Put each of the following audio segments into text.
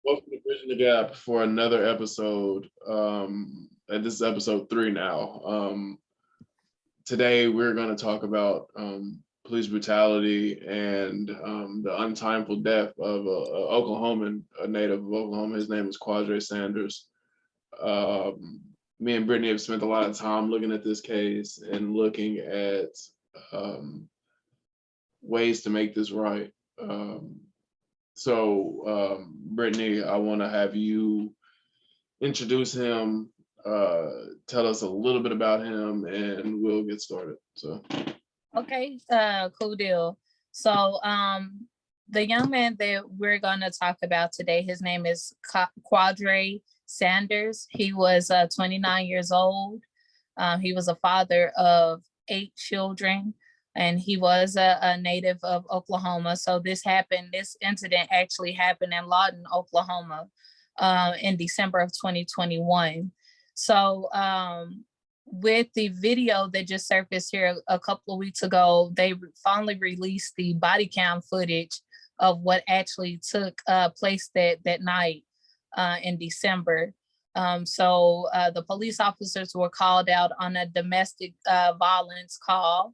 Welcome to Bridging the Gap for another episode. And this is episode 3 now. Today we're going to talk about police brutality and the untimely death of a Oklahoman, a native of Oklahoma. His name is Quadry Sanders. Me and Brittany have spent a lot of time looking at this case and looking at ways to make this right. Brittany, I want to have you introduce him, tell us a little bit about him, and we'll get started. Okay, cool deal. So, the young man that we're gonna talk about today, his name is Quadry Sanders. He was 29 years old. He was a father of 8 children, and he was a native of Oklahoma. So this incident actually happened in Lawton, Oklahoma, in December of 2021. So with the video that just surfaced here a couple of weeks ago, they finally released the body cam footage of what actually took place that night in December. The police officers were called out on a domestic violence call.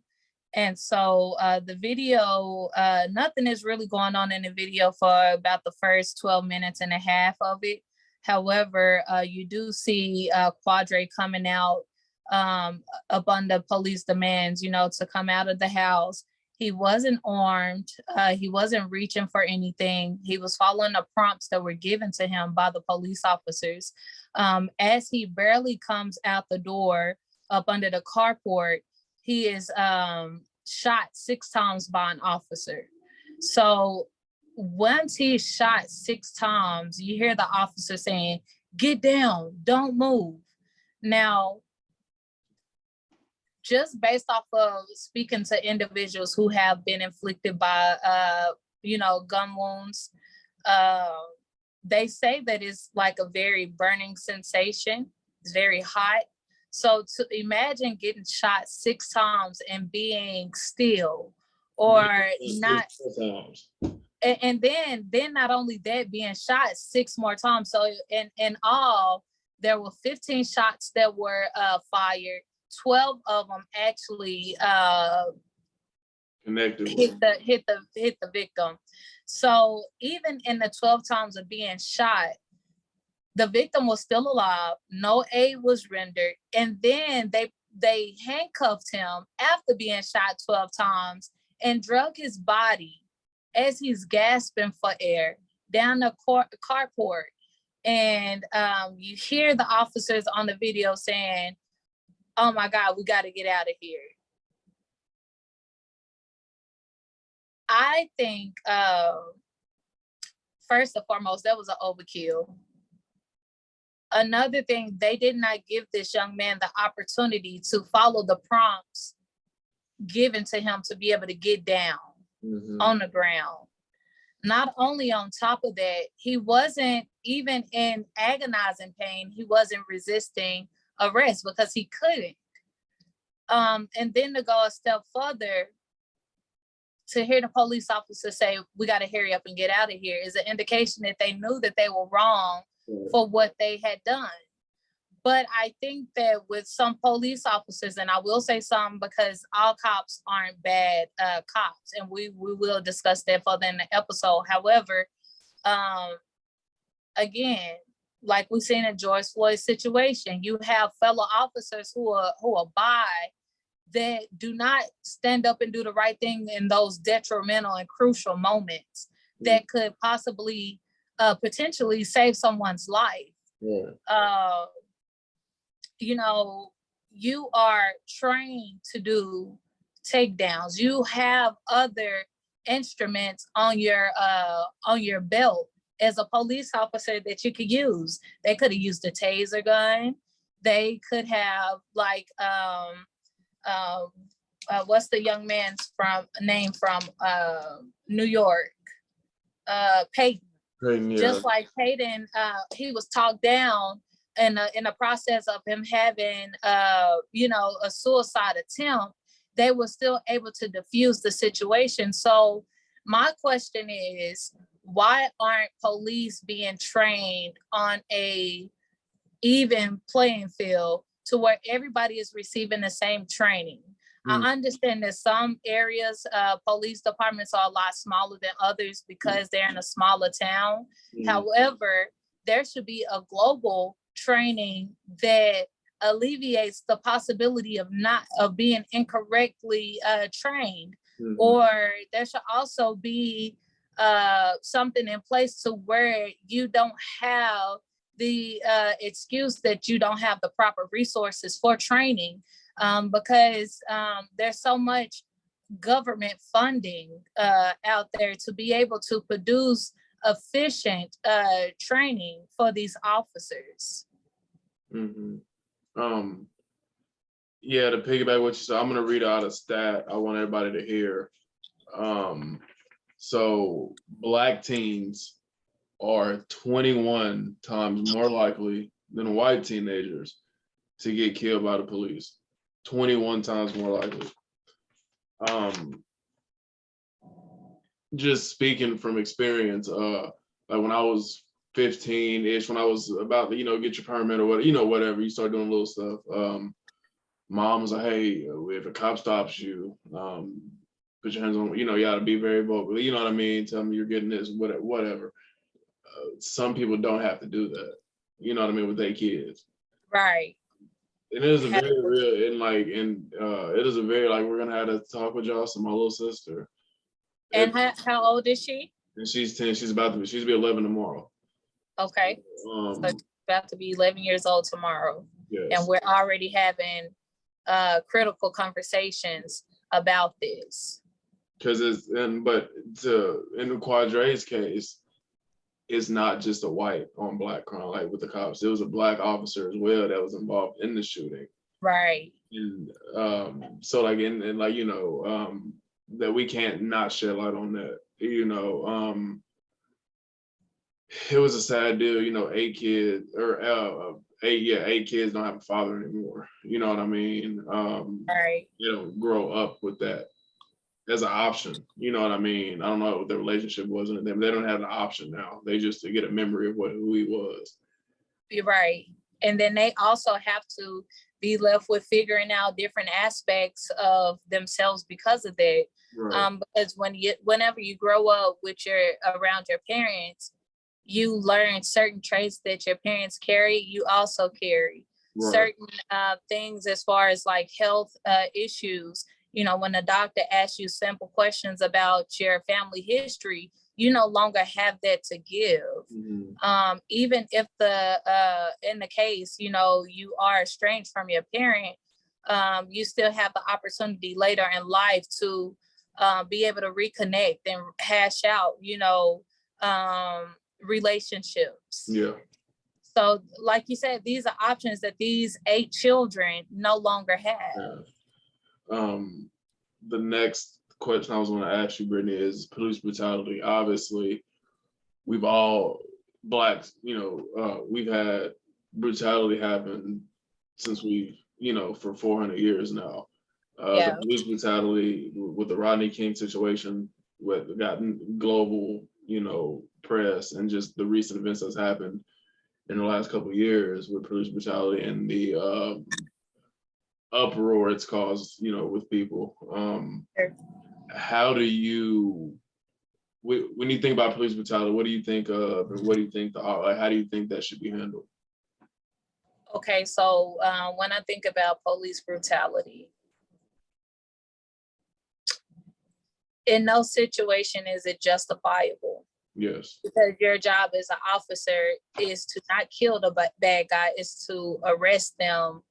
And so the video, nothing is really going on in the video for about the first 12 minutes and a half of it. However, you do see Quadry coming out upon the police demands, to come out of the house. He wasn't armed. He wasn't reaching for anything. He was following the prompts that were given to him by the police officers. As he barely comes out the door up under the carport, he is shot 6 times by an officer. So once he's shot 6 times, you hear the officer saying, "Get down, don't move." Now, just based off of speaking to individuals who have been inflicted by, gun wounds, they say that it's like a very burning sensation. It's very hot. So to imagine getting shot 6 times and being still or not. And then not only that, being shot 6 more times. So in all, there were 15 shots that were fired. 12 of them actually hit the victim. So even in the 12 times of being shot, the victim was still alive. No aid was rendered, and then they handcuffed him after being shot 12 times and drug his body as he's gasping for air down the carport. And you hear the officers on the video saying, "Oh my God, we got to get out of here." I think, first and foremost, that was an overkill. Another thing, they did not give this young man the opportunity to follow the prompts given to him to be able to get down on the ground. Not only on top of that, he wasn't even in agonizing pain. He wasn't resisting arrest because he couldn't. And then to go a step further, to hear the police officer say, "We got to hurry up and get out of here," is an indication that they knew that they were wrong for what they had done. But I think that with some police officers, and I will say some because all cops aren't bad cops, and we will discuss that further in the episode. However, again, like we seen in George Floyd's situation, you have fellow officers who abide that do not stand up and do the right thing in those detrimental and crucial moments that could possibly potentially save someone's life. Yeah. You are trained to do takedowns. You have other instruments on your belt as a police officer that you could use. They could have used a taser gun. They could have what's the young man's name from New York? Peyton. Yeah. Just like Peyton, he was talked down in the process of him having a suicide attempt. They were still able to diffuse the situation. So my question is, why aren't police being trained on a even playing field to where everybody is receiving the same training? I understand that some areas, police departments are a lot smaller than others because they're in a smaller town. However, there should be a global training that alleviates the possibility of being incorrectly trained. Or there should also be something in place to where you don't have the excuse that you don't have the proper resources for training, because there's so much government funding out there to be able to produce efficient training for these officers. Yeah, to piggyback what you said, I'm gonna read out a stat I want everybody to hear. So Black teens are 21 times more likely than white teenagers to get killed by the police. 21 times more likely. Just speaking from experience, like when I was 15-ish, when I was about to, get your permit or whatever, you start doing little stuff. Mom was like, hey, if a cop stops you, put your hands on, you gotta be very vocal, you know what I mean? Tell me you're getting this, whatever. Some people don't have to do that, you know what I mean, with their kids. Right. And it is a very real, it is a very, like, we're gonna have to talk with y'all, so my little sister. And how old is she? And she's 10, she's about to be 11 tomorrow. Okay. So she's about to be 11 years old tomorrow. Yes. And we're already having critical conversations about this. Because in the Quadry's case, it's not just a white on Black crime, like with the cops. It was a Black officer as well that was involved in the shooting. Right. And so like, that we can't not shed light on that. It was a sad deal, 8 kids or 8 kids don't have a father anymore. You know what I mean? Right. They don't grow up with that as an option. You know what I mean? I don't know what the relationship was with them. They don't have an option now. They just to get a memory of who he was. You're right. And then they also have to be left with figuring out different aspects of themselves because of that. Right. Because whenever you grow up around your parents, you learn certain traits that your parents carry, you also carry. Right. Certain things as far as like health issues. When the doctor asks you simple questions about your family history, you no longer have that to give. Even if in the case, you are estranged from your parent, you still have the opportunity later in life to be able to reconnect and hash out, relationships. Yeah. So like you said, these are options that these 8 children no longer have. Yeah. The next question I was going to ask you, Brittany, is police brutality. Obviously, we've all Blacks, we've had brutality happen since for 400 years now. Yeah. The police brutality with the Rodney King situation, what gotten global, press, and just the recent events that's happened in the last couple of years with police brutality and the uproar it's caused, with people. Sure. How do you, when you think about police brutality, what do you think of, and what do you think how do you think that should be handled? Okay, so when I think about police brutality, in no situation is it justifiable. Yes. Because your job as an officer is to not kill the bad guy, is to arrest them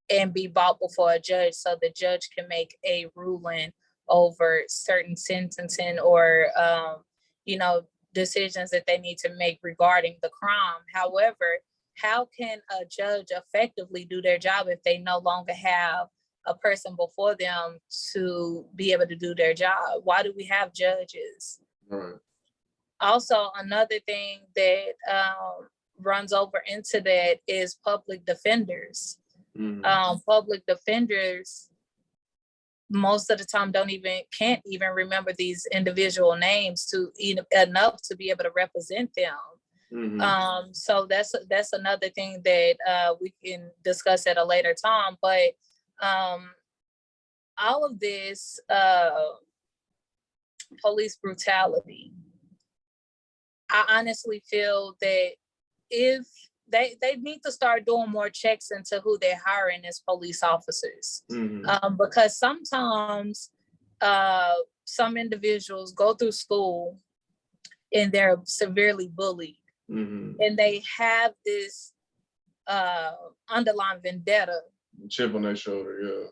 and be brought before a judge so the judge can make a ruling over certain sentencing or, decisions that they need to make regarding the crime. However, how can a judge effectively do their job if they no longer have a person before them to be able to do their job? Why do we have judges? Right. Also, another thing that runs over into that is public defenders. Public defenders most of the time can't even remember these individual names enough to be able to represent them. Mm-hmm. So that's another thing that we can discuss at a later time. But all of this police brutality, I honestly feel that if they need to start doing more checks into who they're hiring as police officers. Mm-hmm. Because sometimes some individuals go through school and they're severely bullied. Mm-hmm. And they have this underlying vendetta. Chip on their shoulder, yeah.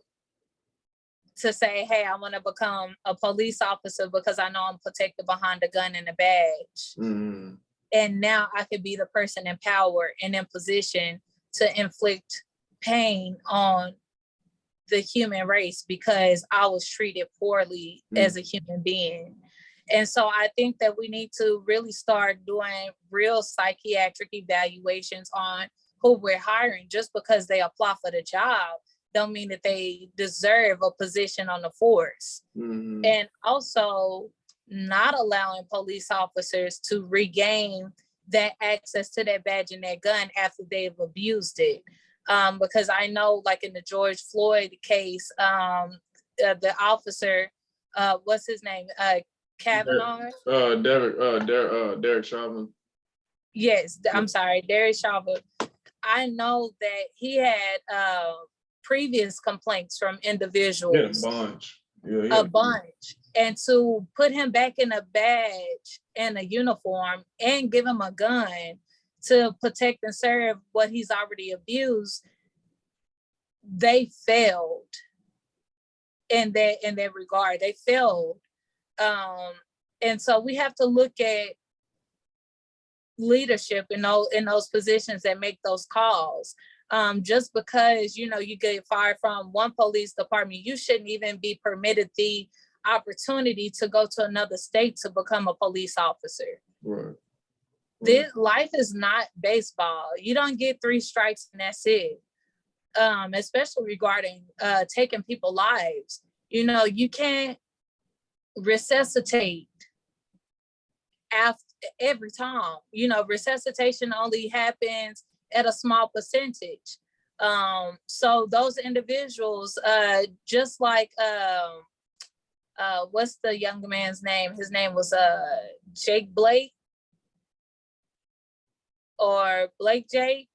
To say, hey, I want to become a police officer because I know I'm protected behind a gun and a badge. Mm-hmm. And now I could be the person in power and in position to inflict pain on the human race because I was treated poorly as a human being. And so I think that we need to really start doing real psychiatric evaluations on who we're hiring. Just because they apply for the job don't mean that they deserve a position on the force. Mm-hmm. And also not allowing police officers to regain that access to that badge and that gun after they've abused it. Because I know, like in the George Floyd case, the officer, what's his name? Kavanaugh? Derek Chauvin. Yes, I'm sorry, Derek Chauvin. I know that he had previous complaints from individuals. Yeah, a bunch. A bunch. And to put him back in a badge and a uniform and give him a gun to protect and serve what he's already abused, they failed in that regard. They failed. And so we have to look at leadership in those positions that make those calls. Just because, you get fired from one police department, you shouldn't even be permitted the opportunity to go to another state to become a police officer. Right. This life is not baseball. You don't get 3 strikes and that's it. Especially regarding taking people's lives. You can't resuscitate after every time. Resuscitation only happens at a small percentage. So those individuals, just like what's the young man's name? His name was Jake Blake or Blake Jake.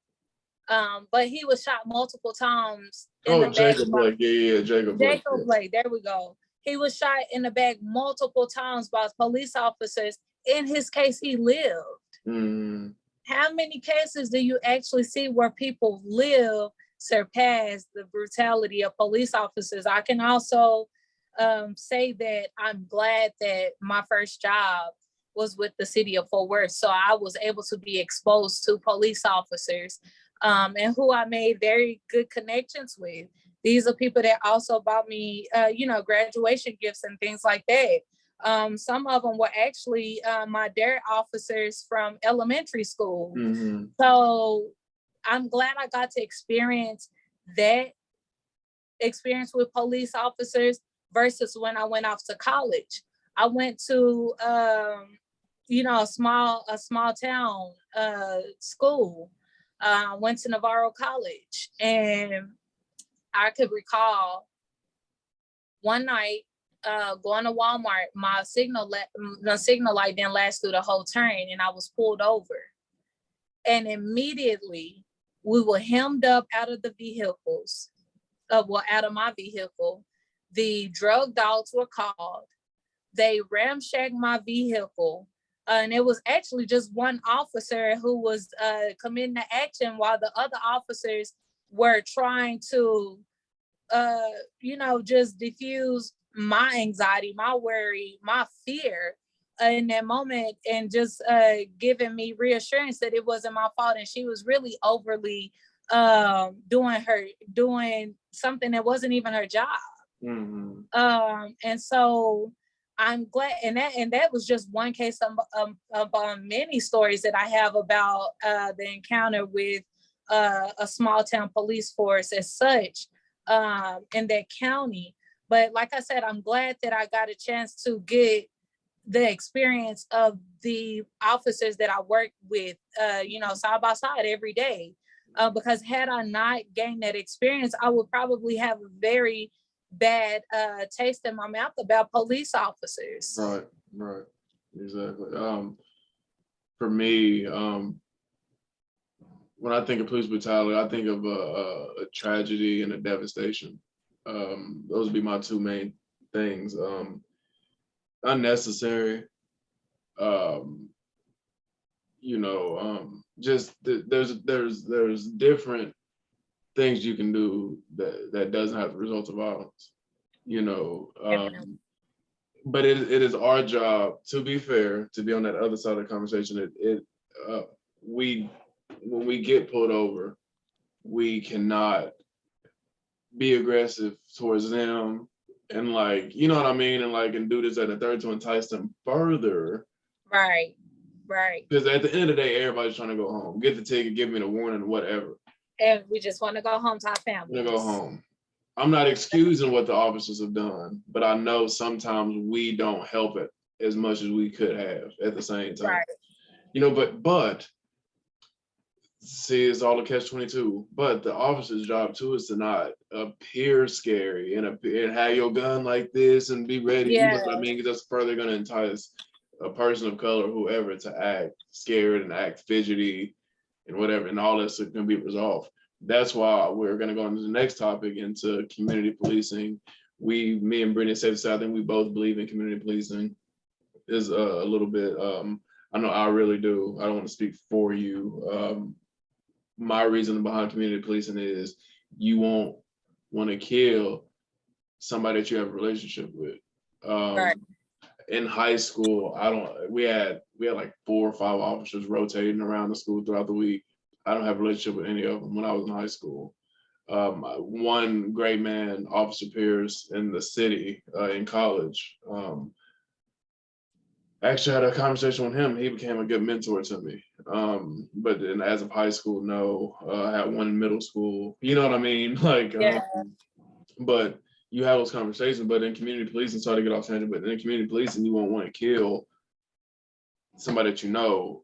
But he was shot multiple times. Jacob Blake. Yeah, Jacob Blake. Jacob Blake, there we go. He was shot in the back multiple times by police officers. In his case, he lived. Mm. How many cases do you actually see where people live surpass the brutality of police officers? I can also say that I'm glad that my first job was with the city of Fort Worth. So I was able to be exposed to police officers and who I made very good connections with. These are people that also bought me, graduation gifts and things like that. Some of them were actually my dare officers from elementary school. Mm-hmm. So I'm glad I got to experience that experience with police officers versus when I went off to college. I went to, a small town school. Went to Navarro College, and I could recall one night going to Walmart. My signal light didn't last through the whole turn, and I was pulled over. And immediately we were hemmed up out of the vehicles, out of my vehicle. The drug dogs were called. They ramshacked my vehicle. And it was actually just one officer who was committing the action while the other officers were trying to, just diffuse my anxiety, my worry, my fear in that moment, and just giving me reassurance that it wasn't my fault. And she was really overly doing something that wasn't even her job. Mm-hmm. And so I'm glad, and that was just one case of many stories that I have about the encounter with a small town police force as such in that county. But like I said, I'm glad that I got a chance to get the experience of the officers that I work with, side by side every day. Because had I not gained that experience, I would probably have a very bad taste in my mouth about police officers. Right, exactly. For me, when I think of police brutality, I think of a tragedy and a devastation. Those would be my two main things. Unnecessary. Just there's different things you can do that doesn't have the result of violence. But it is our job, to be fair, to be on that other side of the conversation. We when we get pulled over, we cannot be aggressive towards them and you know what I mean, and do this at a third to entice them further. Right. Because at the end of the day, everybody's trying to go home, get the ticket, give me the warning, whatever. And we just want to go home to our families. Want to go home. I'm not excusing what the officers have done, but I know sometimes we don't help it as much as we could have at the same time. Right. But see, it's all a catch-22. But the officer's job too is to not appear scary and have your gun like this and be ready. Yeah. You know what I mean? Because that's further going to entice a person of color, whoever, to act scared and act fidgety and whatever, and all this can be resolved. That's why we're going to go into the next topic, into community policing. Me and Brittany said this, I think we both believe in community policing. Is a little bit, I know I really do. I don't want to speak for you. My reason behind community policing is you won't want to kill somebody that you have a relationship with. Right. In high school, we had like 4 or 5 officers rotating around the school throughout the week. I don't have a relationship with any of them when I was in high school. One great man, Officer Pierce, in the city, in college, actually had a conversation with him. He became a good mentor to me. But then as of high school, no. I had one in middle school. You know what I mean? But you have those conversations. But in community policing, sorry to get off tangent, but in community policing, you won't want to kill somebody that you know.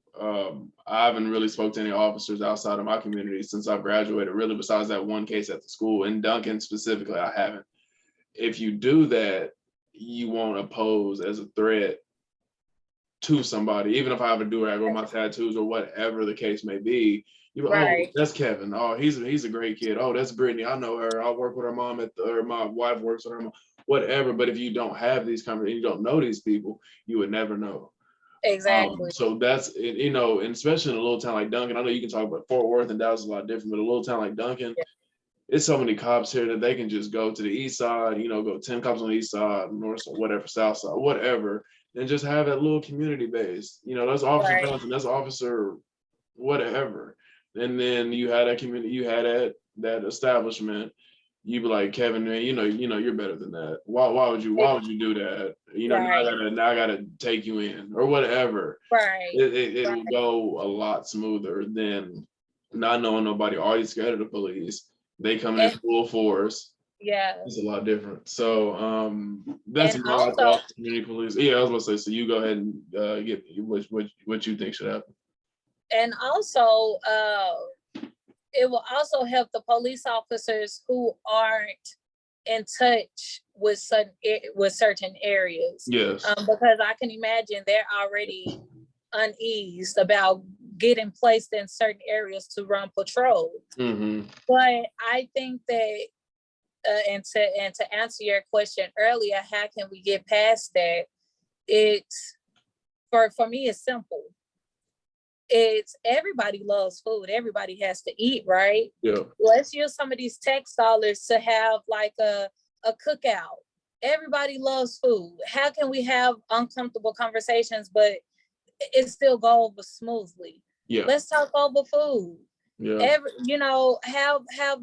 I haven't really spoke to any officers outside of my community since I've graduated, really, besides that one case at the school. In Duncan specifically, I haven't. If you do that, you won't pose as a threat to somebody, even if I have a do-rag or my tattoos or whatever the case may be. Oh, that's Kevin. Oh, he's a great kid. Oh, that's Brittany. I know her. I work with her mom or my wife works with her mom, whatever. But if you don't have these conversations, you don't know these people, you would never know. Exactly. So that's, and especially in a little town like Duncan, I know you can talk about Fort Worth and Dallas is a lot different, but a little town like Duncan, it's so many cops here that they can just go to the east side, go 10 cops on the east side, north side, whatever, south side, whatever, and just have that little community base. That's Officer Johnson, that's Officer whatever. And then you had that community, you had that establishment. You be like, Kevin, man, you're better than that. Why would you do that? Now I gotta take you in or whatever. Right. It will go a lot smoother than not knowing nobody, already scared of the police. They come in full force. Yeah. It's a lot different. So that's my thought. Community police. Yeah, I was gonna say, so you go ahead and get what you think should happen. And also, it will also help the police officers who aren't in touch with certain areas. Yes. Because I can imagine they're already uneased about getting placed in certain areas to run patrol. Mm-hmm. But I think that, and to answer your question earlier, how can we get past that? It's for me, it's simple. It's everybody loves food. Everybody has to eat, right? Yeah. Let's use some of these tax dollars to have like a cookout. Everybody loves food. How can we have uncomfortable conversations, but it still go over smoothly? Yeah. Let's talk over food. Yeah. Have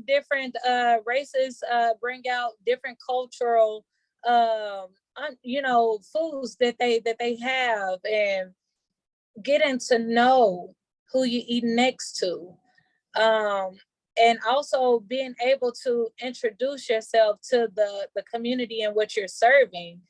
different races bring out different cultural foods that they have, and getting to know who you eat next to. and also being able to introduce yourself to the community in which you're serving,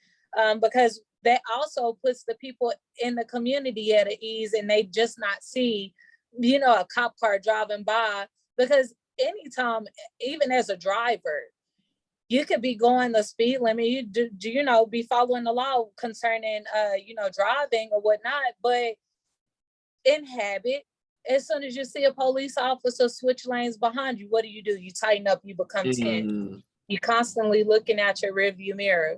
because that also puts the people in the community at ease, and they just not see, a cop car driving by. Because anytime, even as a driver, you could be going the speed limit, be following the law concerning, driving or whatnot, but in habit, as soon as you see a police officer switch lanes behind you, what do? You tighten up, you become tense. You're constantly looking at your rearview mirror.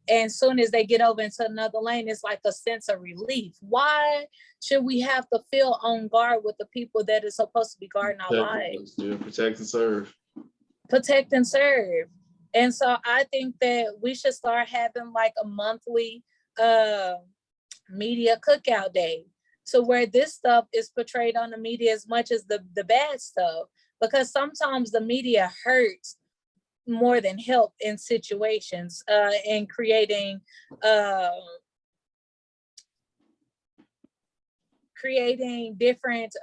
And as soon as they get over into another lane, it's like a sense of relief. Why should we have to feel on guard with the people that is supposed to be guarding our lives? Yeah, protect and serve. Protect and serve. And so I think that we should start having like a monthly media cookout day, to where this stuff is portrayed on the media as much as the bad stuff, because sometimes the media hurts more than help in situations, in creating different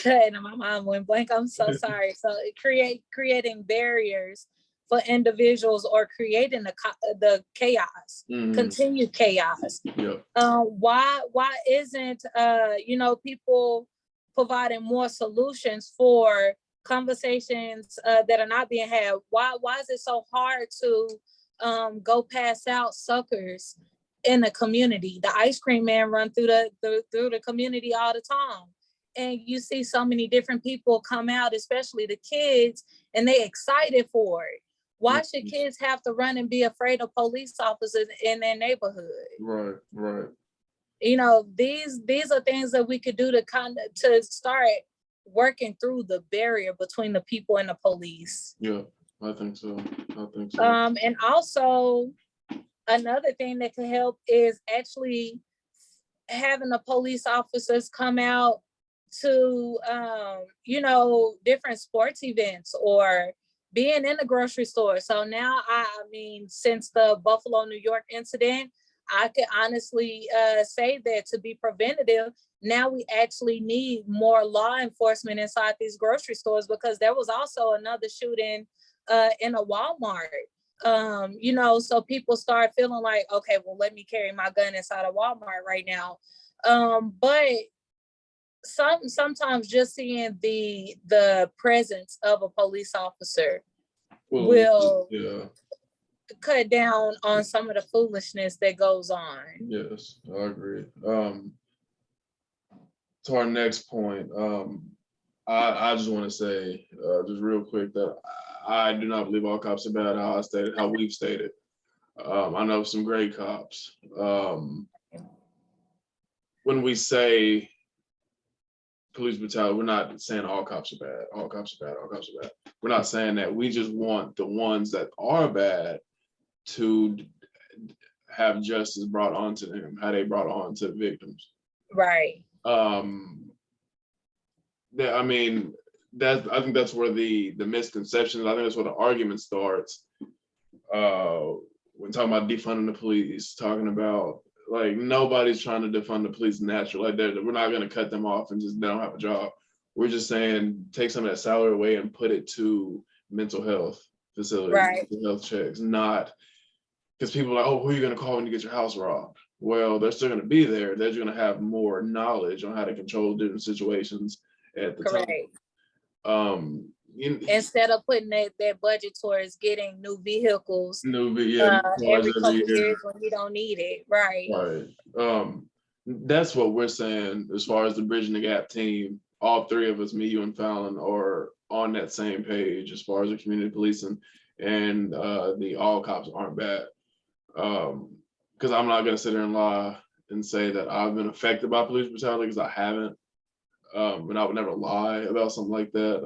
and my mind went blank, I'm so sorry. So creating barriers for individuals, or creating the chaos, continued chaos. Yep. Why isn't people providing more solutions for conversations that are not being had? Why is it so hard to go pass out suckers in the community? The ice cream man run through the community all the time, and you see so many different people come out, especially the kids, and they excited for it. Why should kids have to run and be afraid of police officers in their neighborhood? Right. These are things that we could do to start working through the barrier between the people and the police. Yeah, I think so. And also another thing that could help is actually having the police officers come out to different sports events, or being in the grocery store. So now, I mean, since the Buffalo, New York incident, I could honestly say that to be preventative, now we actually need more law enforcement inside these grocery stores, because there was also another shooting in a Walmart. So people start feeling like, okay, well, let me carry my gun inside a Walmart right now. But sometimes just seeing the presence of a police officer will cut down on some of the foolishness that goes on. Yes, I agree. To our next point, I just want to say, just real quick, that I do not believe all cops are bad. How we've stated. I know some great cops. When we say police brutality, we're not saying all cops are bad. All cops are bad. We're not saying that. We just want the ones that are bad to have justice brought onto them, how they brought on to victims. Right. I think that's where the misconceptions, I think that's where the argument starts. When talking about defunding the police, talking about, like, nobody's trying to defund the police naturally. Like, we're not going to cut them off and just they don't have a job. We're just saying take some of that salary away and put it to mental health facilities, right. Mental health checks, not because people are like, oh, who are you going to call when you get your house robbed? Well, they're still going to be there. They're just going to have more knowledge on how to control different situations at the time. Instead of putting that budget towards getting new vehicles, every couple years when you don't need it, right? That's what we're saying as far as the Bridging the Gap team. All three of us, me, you, and Fallon, are on that same page as far as the community policing, and the all cops aren't bad. Because I'm not gonna sit there and lie and say that I've been affected by police brutality, because I haven't, and I would never lie about something like that.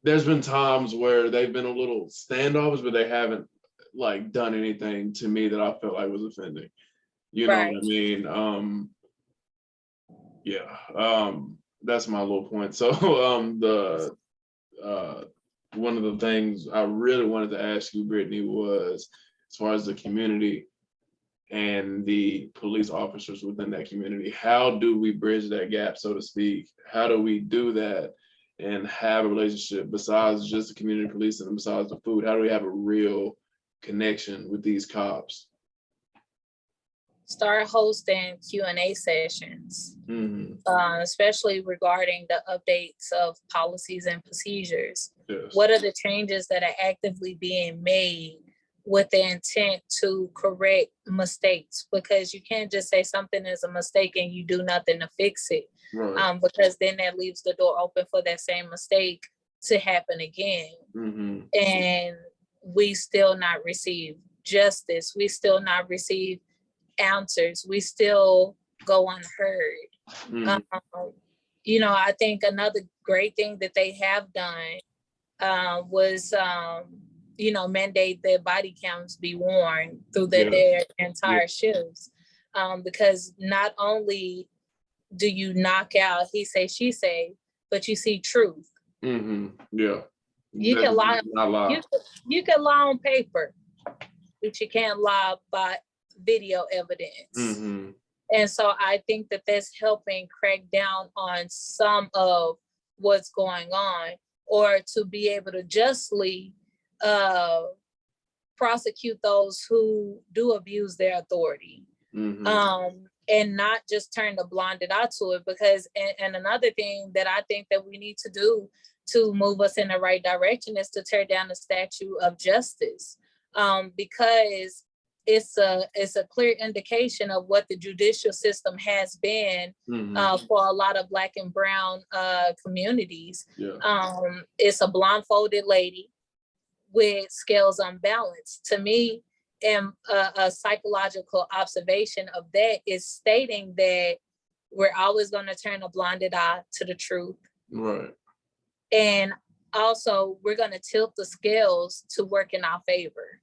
There's been times where they've been a little standoffish, but they haven't like done anything to me that I felt like was offending. You know what I mean? That's my little point. So one of the things I really wanted to ask you, Brittany, was as far as the community, and the police officers within that community. How do we bridge that gap, so to speak? How do we do that and have a relationship besides just the community policing and besides the food? How do we have a real connection with these cops? Start hosting Q&A sessions, especially regarding the updates of policies and procedures. Yes. What are the changes that are actively being made with the intent to correct mistakes? Because you can't just say something is a mistake and you do nothing to fix it. Right. Because then that leaves the door open for that same mistake to happen again. And we still not receive justice. We still not receive answers. We still go unheard. You know, I think another great thing that they have done was, you know, mandate that body cams be worn through their entire shifts. Because not only do you knock out he say, she say, but you see truth. Yeah. You can lie. You can lie on paper, but you can't lie by video evidence. And so I think that that's helping crack down on some of what's going on, or to be able to justly prosecute those who do abuse their authority. And not just turn a blinded eye to it. Because, and another thing that I think that we need to do to move us in the right direction is to tear down the statue of justice. Because it's a clear indication of what the judicial system has been for a lot of Black and brown communities. It's a blindfolded lady with scales unbalanced. To me, and a psychological observation of that is stating that we're always going to turn a blinded eye to the truth. Right. And also, we're going to tilt the scales to work in our favor.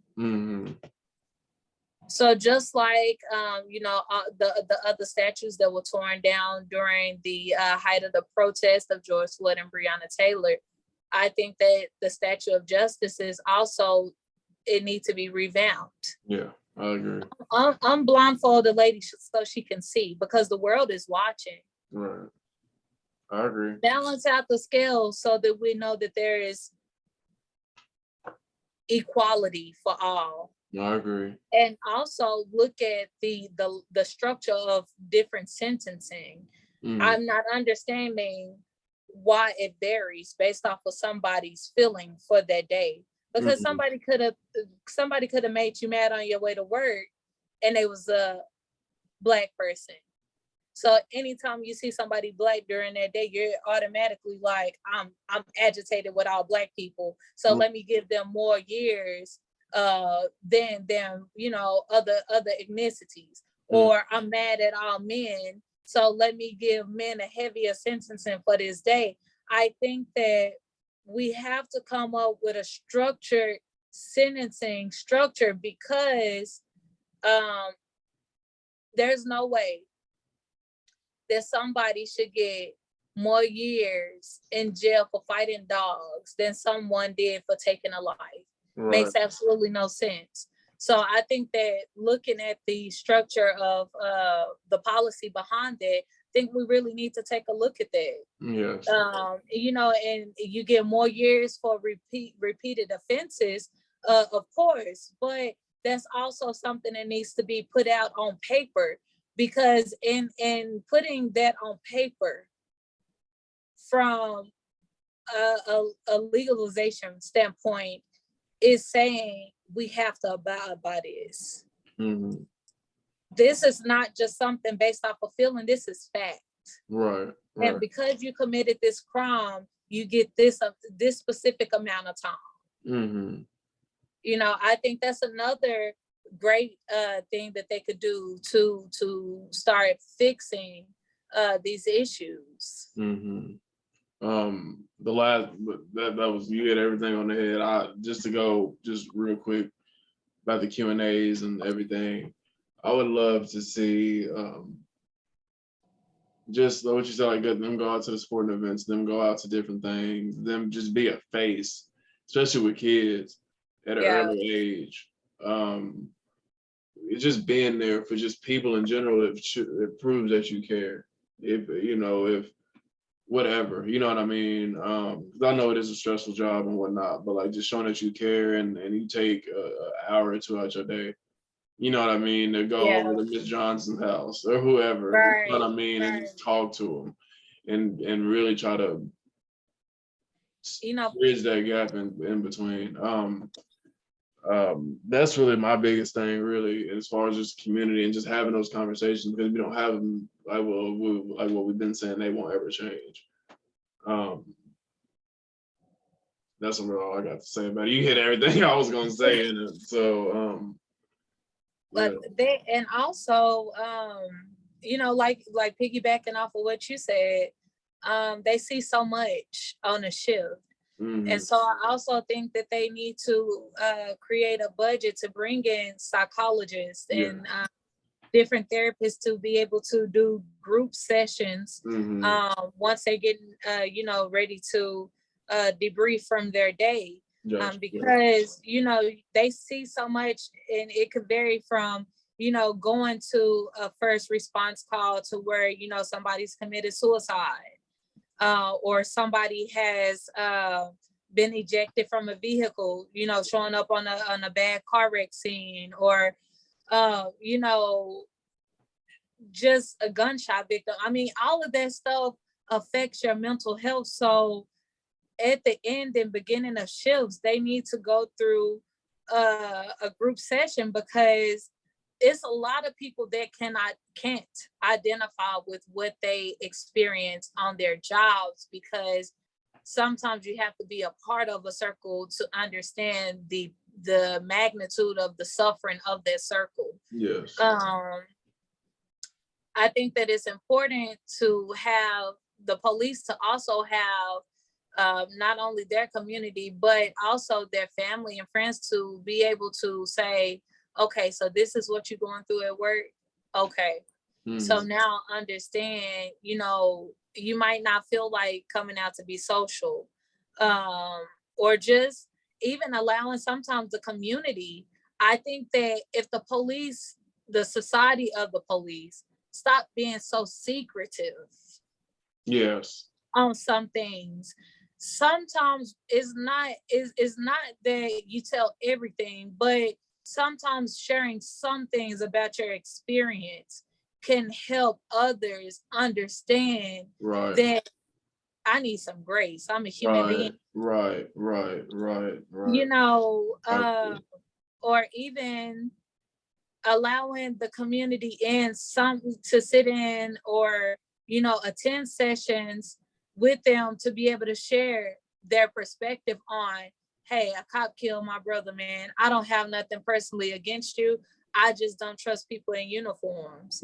So just like, you know, the other statues that were torn down during the height of the protest of George Floyd and Breonna Taylor, I think that the Statue of Justice is also, it needs to be revamped. Yeah, I agree. Unblindfold the lady so she can see, because the world is watching. Right. I agree. Balance out the scales so that we know that there is equality for all. I agree. And also look at the structure of different sentencing. I'm not understanding why it varies based off of somebody's feeling for that day. Because somebody could have made you mad on your way to work, and it was a Black person. So anytime you see somebody Black during that day, you're automatically like, I'm agitated with all Black people. So let me give them more years than you know, other ethnicities. Or I'm mad at all men, so let me give men a heavier sentencing for this day. I think that we have to come up with a structured sentencing structure, because there's no way that somebody should get more years in jail for fighting dogs than someone did for taking a life. Right. Makes absolutely no sense. So I think that looking at the structure of the policy behind it, I think we really need to take a look at that. Yes. You know, and you get more years for repeated offenses, of course, but that's also something that needs to be put out on paper, because in putting that on paper from a legalization standpoint is saying we have to abide by this. This is not just something based off of feeling, this is fact. Right. And because you committed this crime, you get this specific amount of time. You know, I think that's another great thing that they could do to start fixing these issues. The last that was, you hit everything on the head. Just to go just real quick about the Q&As and everything, I would love to see just what you said, like them go out to the sporting events, them go out to different things, them just be a face, especially with kids at an early age. just being there for just people in general, it proves that you care. If whatever, you know what I mean? 'Cause I know it is a stressful job and whatnot, but like just showing that you care and you take an hour or two out your day, you know what I mean, to go over to Miss Johnson's house or whoever, right, you know what I mean, and just talk to them and really try to bridge that gap in between. That's really my biggest thing, really, as far as just community and just having those conversations, because we don't have them, like what we've been saying, they won't ever change. That's all I got to say about it. You hit everything I was gonna say in it. So but they, and also like piggybacking off of what you said, they see so much on a shift. And so I also think that they need to create a budget to bring in psychologists and different therapists to be able to do group sessions once they get, ready to debrief from their day. Because, they see so much, and it could vary from, going to a first response call to where, somebody's committed suicide or somebody has been ejected from a vehicle, showing up on a bad car wreck scene, or just a gunshot victim. I mean, all of that stuff affects your mental health. So at the end and beginning of shifts, they need to go through a group session, because it's a lot of people that can't identify with what they experience on their jobs, because sometimes you have to be a part of a circle to understand the magnitude of the suffering of that circle. Yes. I think that it's important to have the police to also have not only their community, but also their family and friends to be able to say, okay, so this is what you're going through at work. Okay. So now understand, you might not feel like coming out to be social, or just even allowing sometimes the community. I think that if the police, the society of the police, stop being so secretive. Yes. On some things. Sometimes it's not that you tell everything, but sometimes sharing some things about your experience can help others understand that I need some grace. I'm a human being. Right. Or even allowing the community in to sit in or, attend sessions with them to be able to share their perspective on, hey, a cop killed my brother, man. I don't have nothing personally against you. I just don't trust people in uniforms.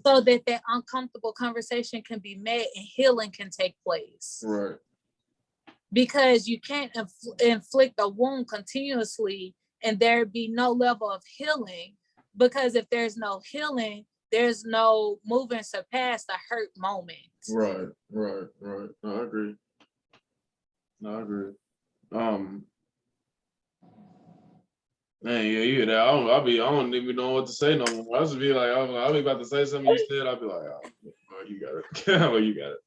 So that uncomfortable conversation can be met and healing can take place. Right. Because you can't inflict a wound continuously and there be no level of healing. Because if there's no healing, there's no moving past the hurt moment. Right. No, I agree. Man, yeah, you hear that? I don't even know what to say no more. I just be like, I'll be about to say something you said. I'll be like, oh, you got it. Oh, you got it.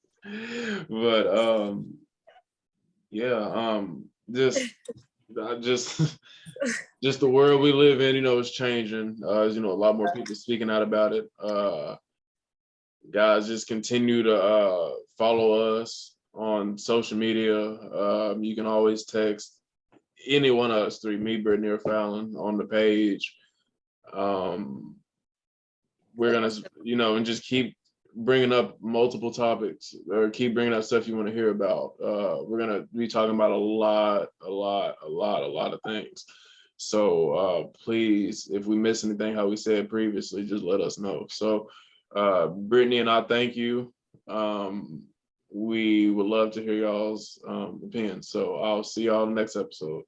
But just the world we live in, is changing. A lot more people speaking out about it. Guys, just continue to follow us on social media. You can always text any one of us three, me, Brittany, or Fallon, on the page. We're gonna, and just keep bringing up multiple topics, or keep bringing up stuff you want to hear about. We're gonna be talking about a lot of things. So please, if we miss anything, how we said previously, just let us know. So Brittany and I thank you. We would love to hear y'all's opinions. So I'll see y'all in the next episode.